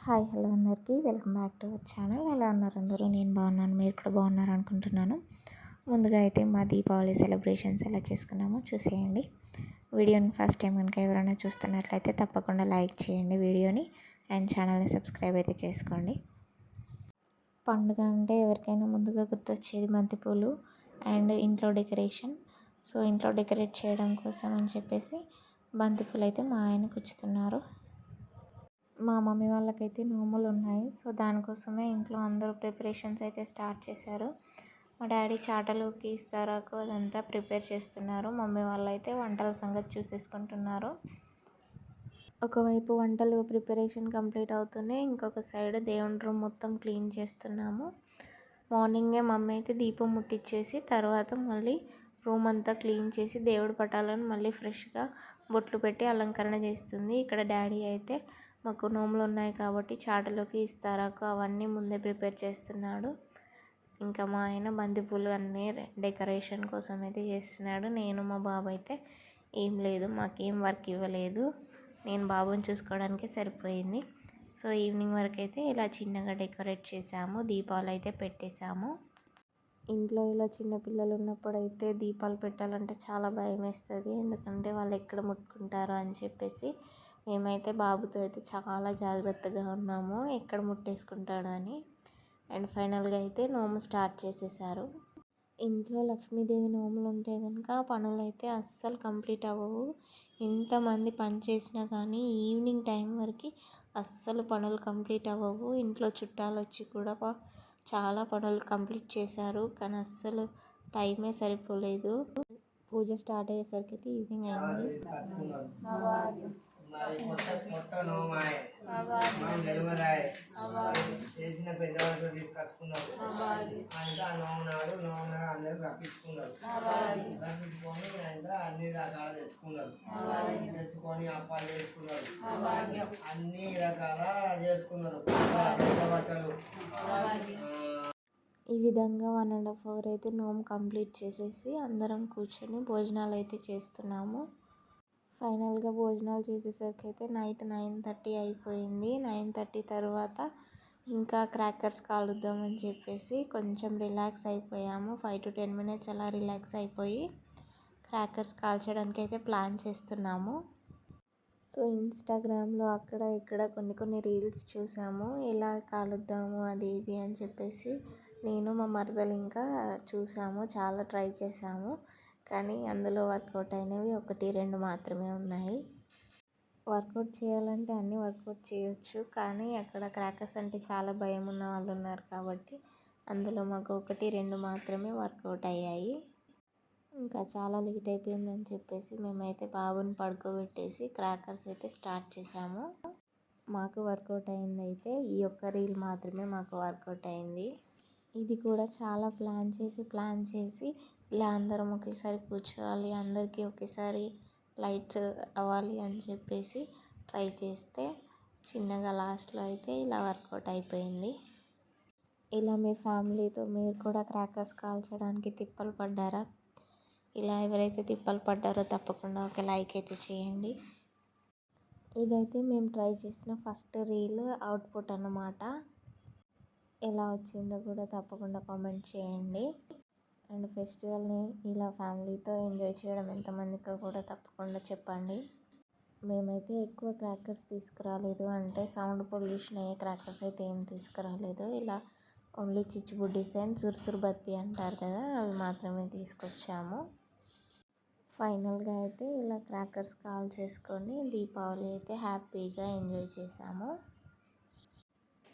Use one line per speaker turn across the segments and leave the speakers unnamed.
Hi hello అందరికీ welcome back to our channel. ఎలా ఉన్నారు అందరూ? నేను బాగున్నాను, మీరు కూడా బాగున్నారు అనుకుంటున్నాను. ముందుగా అయితే మా దీపావళి సెలబ్రేషన్స్ ఎలా చేసుకున్నామో చూసేయండి. వీడియోని ఫస్ట్ టైం కనుక ఎవరైనా చూస్తున్నట్లయితే తప్పకుండా లైక్ చేయండి వీడియోని అండ్ ఛానల్ని సబ్స్క్రైబ్ అయితే చేసుకోండి. పండుగ అంటే ఎవరికైనా ముందుగా గుర్తొచ్చేది బంతిపూలు అండ్ ఇంట్లో డెకరేషన్. సో ఇంట్లో డెకరేట్ చేయడం కోసం అని చెప్పేసి బంతిపూలు అయితే మా ఆయన గుచ్చుతున్నారు. మా మమ్మీ వాళ్ళకైతే నోములు ఉన్నాయి. సో దానికోసమే ఇంట్లో అందరూ ప్రిపరేషన్స్ అయితే స్టార్ట్ చేశారు. మా డాడీ చాటలోకి ఇస్తారాకు అదంతా ప్రిపేర్ చేస్తున్నారు. మమ్మీ వాళ్ళు అయితే వంటల సంగతి చూసేసుకుంటున్నారు. ఒకవైపు వంటలు ప్రిపరేషన్ కంప్లీట్ అవుతూనే ఇంకొక సైడ్ దేవుని రూమ్ మొత్తం క్లీన్ చేస్తున్నాము. మార్నింగే మమ్మీ అయితే దీపం ముట్టించేసి తర్వాత మళ్ళీ రూమ్ అంతా క్లీన్ చేసి దేవుడి పటాలను మళ్ళీ ఫ్రెష్గా బొట్లు పెట్టి అలంకరణ చేస్తుంది. ఇక్కడ డాడీ అయితే మాకు నోములు ఉన్నాయి కాబట్టి చాటలోకి ఇస్తారాకు అవన్నీ ముందే ప్రిపేర్ చేస్తున్నాడు. ఇంకా మా ఆయన బంతిపూలు అన్నీ డెకరేషన్ కోసం అయితే చేస్తున్నాడు. నేను మా బాబు అయితే ఏం లేదు, మాకేం వర్క్ ఇవ్వలేదు, నేను బాబుని చూసుకోవడానికే సరిపోయింది. సో ఈవినింగ్ వరకు అయితే ఇలా చిన్నగా డెకరేట్ చేసాము, దీపాలు అయితే పెట్టేశాము. ఇంట్లో ఇలా చిన్నపిల్లలు ఉన్నప్పుడైతే దీపాలు పెట్టాలంటే చాలా భయం వేస్తుంది. ఎందుకంటే వాళ్ళు ఎక్కడ ముట్టుకుంటారో అని చెప్పేసి మేమైతే బాబుతో అయితే చాలా జాగ్రత్తగా ఉన్నాము, ఎక్కడ ముట్టేసుకుంటాడో అని. అండ్ ఫైనల్గా అయితే నోము స్టార్ట్ చేసేసారు. ఇంట్లో లక్ష్మీదేవి నోములు ఉంటే కనుక పనులు అయితే అస్సలు కంప్లీట్ అవ్వవు. ఎంతమంది పని చేసినా కానీ ఈవినింగ్ టైం వరకు అస్సలు పనులు కంప్లీట్ అవ్వవు. ఇంట్లో చుట్టాలు వచ్చి కూడా చాలా పనులు కంప్లీట్ చేశారు, కానీ అస్సలు టైమే సరిపోలేదు. పూజ స్టార్ట్ అయ్యేసరికి అయితే ఈవినింగ్ అయింది.
చేసిన పెద్దవాళ్ళతో తీసుకొచ్చుకున్నారు. నోమనాడు అందరూ రప్పించుకున్నారు. రప్పించుకొని అన్ని రకాలు తెచ్చుకొని అప్పాలు చేసుకున్నారు, అన్ని రకాల చేసుకున్నారు బట్టలు.
ఈ విధంగా 1.5 hour అయితే నోము కంప్లీట్ చేసేసి అందరం కూర్చొని భోజనాలు అయితే చేస్తున్నాము. ఫైనల్గా భోజనాలు చేసేసరికి అయితే నైట్ 9:30 అయిపోయింది. 9:30 తర్వాత ఇంకా క్రాకర్స్ కాలుద్దామని చెప్పేసి కొంచెం రిలాక్స్ అయిపోయాము. 5 to 10 minutes అలా రిలాక్స్ అయిపోయి క్రాకర్స్ కాల్చడానికి అయితే ప్లాన్ చేస్తున్నాము. సో ఇన్స్టాగ్రామ్లో అక్కడ ఇక్కడ కొన్ని రీల్స్ చూసాము, ఎలా కాలుద్దాము అది ఇది అని చెప్పేసి నేను మా మరదలు ఇంకా చూసాము, చాలా ట్రై చేసాము. కానీ అందులో వర్కౌట్ అయినవి 1-2 మాత్రమే ఉన్నాయి. వర్కౌట్ చేయాలంటే అన్నీ వర్కౌట్ చేయొచ్చు, కానీ అక్కడ క్రాకర్స్ అంటే చాలా భయం ఉన్న వాళ్ళు ఉన్నారు కాబట్టి అందులో మాకు 1-2 మాత్రమే వర్కౌట్ అయ్యాయి. ఇంకా చాలా లేట్ అయిపోయిందని చెప్పేసి మేమైతే బాబుని పడుకోబెట్టేసి క్రాకర్స్ అయితే స్టార్ట్ చేసాము. మాకు వర్కౌట్ అయింది అయితే ఈ ఒక్క రీల్ మాత్రమే మాకు వర్కౌట్ అయింది. ఇది కూడా చాలా ప్లాన్ చేసి ఇలా అందరం ఒకేసారి కూర్చోవాలి, అందరికీ ఒకేసారి లైట్ అవ్వాలి అని చెప్పేసి ట్రై చేస్తే చిన్నగా లాస్ట్లో అయితే ఇలా వర్కౌట్ అయిపోయింది. ఇలా మీ ఫ్యామిలీతో మీరు కూడా క్రాకర్స్ కాల్చడానికి తిప్పలు పడ్డారా? ఇలా ఎవరైతే తిప్పలు పడ్డారో తప్పకుండా ఒక లైక్ అయితే చేయండి. ఇదైతే మేము ట్రై చేసిన ఫస్ట్ రీల్ అవుట్పుట్ అన్నమాట. ఎలా వచ్చిందో కూడా తప్పకుండా కామెంట్ చేయండి. అండ్ ఫెస్టివల్ని ఇలా ఫ్యామిలీతో ఎంజాయ్ చేయడం ఎంతమందికో కూడా తప్పకుండా చెప్పండి. మేమైతే ఎక్కువ క్రాకర్స్ తీసుకురాలేదు, అంటే సౌండ్ పొల్యూషన్ అయ్యే క్రాకర్స్ అయితే ఏం తీసుకురాలేదు. ఇలా ఓన్లీ చిచ్చుబుడ్డీస్ అండ్ సుర్సురు బత్తి అంటారు కదా, అవి మాత్రమే తీసుకొచ్చాము. ఫైనల్గా అయితే ఇలా క్రాకర్స్ కాల్ చేసుకొని దీపావళి అయితే హ్యాపీగా ఎంజాయ్ చేసాము.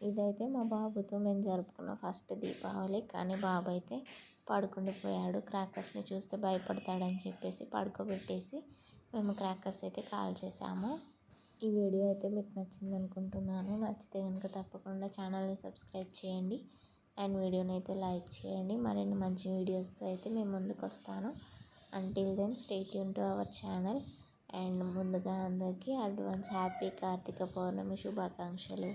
ఇదైతే మా బాబుతో మేము జరుపుకున్న ఫస్ట్ దీపావళి. కానీ బాబు అయితే పడుకుండిపోయాడు, క్రాకర్స్ని చూస్తే భయపడతాడని చెప్పేసి పడుకోబెట్టేసి మేము క్రాకర్స్ అయితే కాల్ చేసాము. ఈ వీడియో అయితే మీకు నచ్చింది అనుకుంటున్నాను. నచ్చితే కనుక తప్పకుండా ఛానల్ని సబ్స్క్రైబ్ చేయండి అండ్ వీడియోని అయితే లైక్ చేయండి. మరిన్ని మంచి వీడియోస్తో అయితే మేము ముందుకు వస్తాను. Until then stay tuned to our channel. And ముందుగా అందరికీ అడ్వాన్స్ హ్యాపీ కార్తీక పౌర్ణమి శుభాకాంక్షలు.